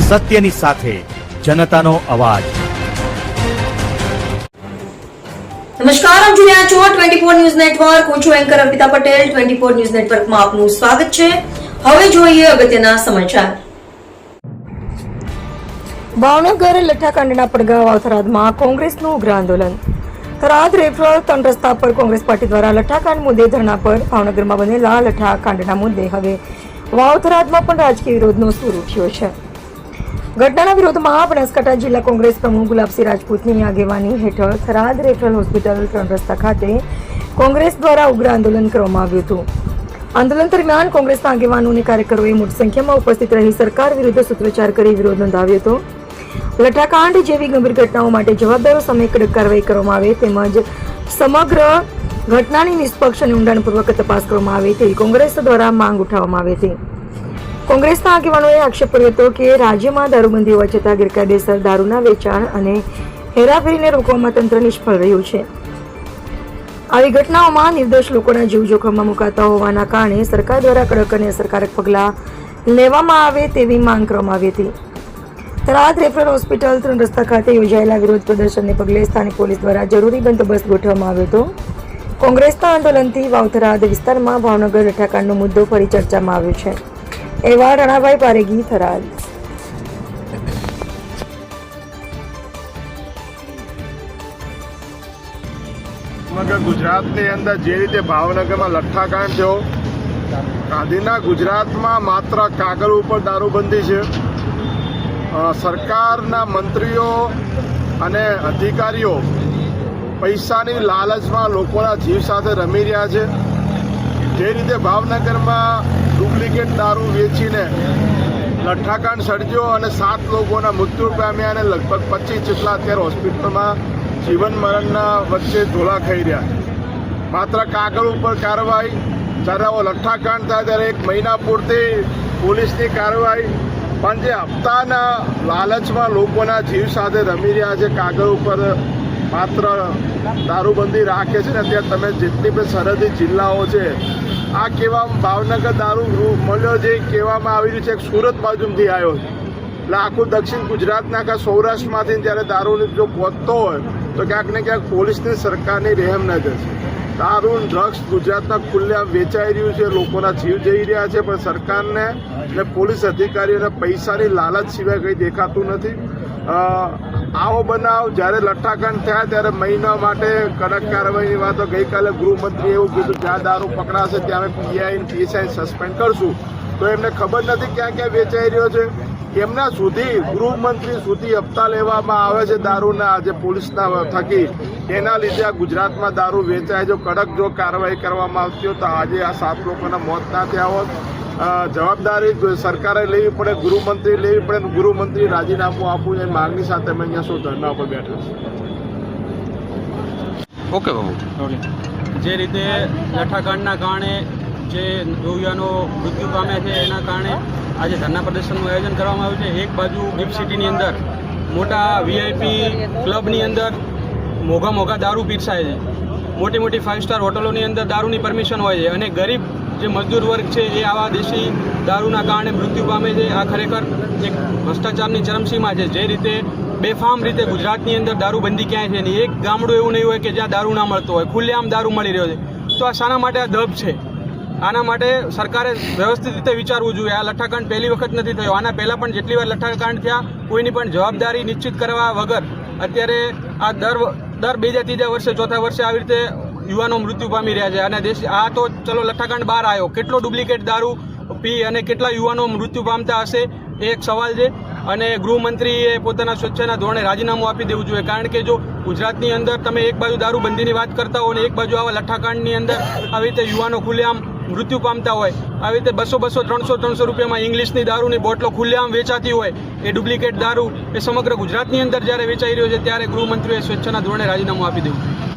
સત્યની સાથે જનતાનો અવાજ। નમસ્કાર, આપ જોઈ રહ્યા છો 24 ન્યૂઝ નેટવર્ક। હું છું એન્કર અર્પિતા પટેલ। 24 ન્યૂઝ નેટવર્કમાં આપનું સ્વાગત છે। હવે જોઈએ અગત્યના સમાચાર। ભાવનગર લઠ્ઠાકાંડના પડઘા વાવથરાદમાં કોંગ્રેસનું ઉગ્ર આંદોલન। થરાદ રેફરલ 3 રસ્તા પર કોંગ્રેસ પાર્ટી દ્વારા લઠ્ઠાકાંડ મુદ્દે ધરણા પર। ભાવનગરમાં બનેલા લઠ્ઠાકાંડના મુદ્દે હવે વાવથરાદમાં પણ રાજકીય વિરોધનો સૂર ઉઠ્યો છે। ઘટનાના વિરોધમાં બનાસકાંઠા જિલ્લા કોંગ્રેસ પ્રમુખ ગુલાબસિંહ રાજપૂતની આગેવાની હેઠળ થરાદ રેફરલ હોસ્પિટલ 3 રસ્તા ખાતે કોંગ્રેસ દ્વારા ઉગ્ર આંદોલન કરવામાં આવ્યું હતું। આંદોલન દરમિયાન કોંગ્રેસના આગેવાનો અને કાર્યકરોએ મોટી સંખ્યામાં ઉપસ્થિત રહી સરકાર વિરુદ્ધ સૂત્રોચ્ચાર કરી વિરોધ નોંધાવ્યો હતો। લઠ્ઠાકાંડ જેવી ગંભીર ઘટનાઓ માટે જવાબદારો સામે કડક કાર્યવાહી કરવામાં આવે તેમજ સમગ્ર ઘટનાની નિષ્પક્ષ અને ઊંડાણપૂર્વક તપાસ કરવામાં આવે તેવી કોંગ્રેસ દ્વારા માંગ ઉઠાવવામાં આવી હતી। કોંગ્રેસના આગેવાનોએ આક્ષેપ કર્યો હતો કે રાજ્યમાં દારૂબંધી હોવા છતાં ગેરકાયદેસર દારૂના વેચાણ અને હેરાફેરીને રોકવામાં તંત્ર નિષ્ફળ રહ્યું છે। આવી ઘટનાઓમાં નિર્દોષ લોકોના જીવ જોખમમાં મુકાતા હોવાના કારણે સરકાર દ્વારા કડક અને અસરકારક પગલાં લેવામાં આવે તેવી માંગ કરવામાં આવી હતી। થરાદ રેફરલ હોસ્પિટલ 3 રસ્તા ખાતે યોજાયેલા વિરોધ પ્રદર્શનને પગલે સ્થાનિક પોલીસ દ્વારા જરૂરી બંદોબસ્ત ગોઠવવામાં આવ્યો હતો। કોંગ્રેસના આંદોલનથી વાવથરાદ વિસ્તારમાં ભાવનગર લઠ્ઠાકાંડનો મુદ્દો ફરી ચર્ચામાં આવ્યો છે। એવા રણાભાઈ પારેગી, થરાદ। સમગ્ર ગુજરાતની અંદર જે રીતે ભાવનગરમાં લઠ્ઠાકાંડ થયો, ગાંધીના ગુજરાતમાં માત્ર કાગળ ઉપર દારૂબંધી છે। સરકારના મંત્રીઓ અને અધિકારીઓ પૈસાની લાલચમાં લોકોના જીવ સાથે રમી રહ્યા છે। જે રીતે ભાવનગરમાં ડુપ્લિકેટ દારૂ વેચીને લઠ્ઠાકાંડ સર્જ્યો અને 7 લોકોના મૃત્યુ પામ્યા અને લગભગ 25 જેટલા અત્યારે હોસ્પિટલમાં જીવન મરણના વચ્ચે ઝોલા ખાઈ રહ્યા છે। માત્ર કાગળ ઉપર કાર્યવાહી, જ્યારે લઠ્ઠાકાંડ થાય ત્યારે 1 મહિના પૂરતી પોલીસની કાર્યવાહી, પણ જે હપ્તાના લાલચમાં લોકોના જીવ સાથે રમી રહ્યા છે, કાગળ ઉપર માત્ર દારૂબંધી રાખે છે ને ત્યાં તમે જેટલી પણ સરહદી જિલ્લાઓ છે આ કહેવામાં ભાવનગર દારૂ મળ્યો જે કહેવામાં આવી રહ્યું છે એક સુરત બાજુથી આવ્યો છે, એટલે આખું દક્ષિણ ગુજરાતના આખા સૌરાષ્ટ્રમાંથી જ્યારે દારૂની જો પહોંચતો હોય તો ક્યાંક ને ક્યાંક પોલીસની સરકારની રહેમ નજર છે। દારૂ ડ્રગ્સ ગુજરાતના ખુલ્લેઆમ વેચાઈ રહ્યું છે, લોકોના જીવ જઈ રહ્યા છે, પણ સરકારને અને પોલીસ અધિકારીઓને પૈસાની લાલચ સિવાય કંઈ દેખાતું નથી। આવો બનાવ જ્યારે લઠ્ઠાકાંડ થયા ત્યારે મહિના માટે કડક કાર્યવાહીની વાતો, ગઈકાલે ગૃહમંત્રીએ એવું કીધું જ્યાં દારૂ પકડાશે ત્યાં અમે પીઆઈ પીએસઆઈ સસ્પેન્ડ કરશું, તો એમને ખબર નથી ક્યાં ક્યાં વેચાઈ રહ્યો છે। એમના સુધી ગૃહમંત્રી સુધી હપ્તા લેવામાં આવે છે દારૂના આજે પોલીસના થકી, એના લીધે આ ગુજરાતમાં દારૂ વેચાય। જો કડક જો કાર્યવાહી કરવામાં આવતી હોય તો આજે આ 7 લોકોના મોત ના થયા હોત। જવાબદારી સરકારે લેવી પડે, ગૃહમંત્રી લેવી પડે, ગૃહમંત્રી રાજીનામું આપવું એ માંગણી સાથે અમે અહીંયા શું ધરણા ઉપર બેઠા છે। ઓકે બાબુ, જે રીતે લઠ્ઠાકાંડના કારણે જે યુવાનો મૃત્યુ પામ્યા છે એના કારણે આજે ધરણા પ્રદર્શનનું આયોજન કરવામાં આવ્યું છે। એક બાજુ ગિફ્ટ સિટીની અંદર મોટા વીઆઈપી ક્લબની અંદર મોઘા દારૂ પીરસાય છે, મોટી મોટી 5 સ્ટાર હોટલોની અંદર દારૂની પરમિશન હોય છે, અને ગરીબ જે મજદૂર વર્ગ છે એ આવા દેશી દારૂના કારણે મૃત્યુ પામે છે। આ ખરેખર એક ભ્રષ્ટાચારની ચરમસીમા છે। જે રીતે બેફામ રીતે ગુજરાતની અંદર દારૂબંધી ક્યાંય છે નહીં, એક ગામડું એવું નહીં હોય કે જ્યાં દારૂ ના મળતો હોય, ખુલ્લેઆમ દારૂ મળી રહ્યો છે। તો આ શાના માટે આ દબ છે? આના માટે સરકારે વ્યવસ્થિત રીતે વિચારવું જોઈએ। આ લઠ્ઠાકાંડ પહેલી વખત નથી થયો, આના પહેલાં પણ જેટલી વાર લઠ્ઠાકાંડ થયા કોઈની પણ જવાબદારી નિશ્ચિત કરવા વગર અત્યારે આ દર 2જા 3જા વર્ષે 4થા વર્ષે આવી રીતે યુવાનો મૃત્યુ પામી રહ્યા છે। અને આ તો ચલો લઠ્ઠાકાંડ બહાર આવ્યો, કેટલો ડુપ્લિકેટ દારૂ પી અને કેટલા યુવાનો મૃત્યુ પામતા હશે એ એક સવાલ છે। અને ગૃહમંત્રીએ પોતાના સ્વેચ્છાના ધોરણે રાજીનામું આપી દેવું જોઈએ, કારણ કે જો ગુજરાતની અંદર તમે એક બાજુ દારૂબંધીની વાત કરતા હો અને એક બાજુ આવા લઠ્ઠાકાંડની અંદર આવી રીતે યુવાનો ખુલ્લેઆમ મૃત્યુ પામતા હોય, આવી રીતે 200 300 રૂપિયામાં ઇંગ્લિશની દારૂની બોટલો ખુલ્લેઆમ વેચાતી હોય, એ ડુપ્લિકેટ દારૂ એ સમગ્ર ગુજરાતની અંદર જ્યારે વેચાઈ રહ્યો છે ત્યારે ગૃહમંત્રીએ સ્વેચ્છાના ધોરણે રાજીનામું આપી દેવું।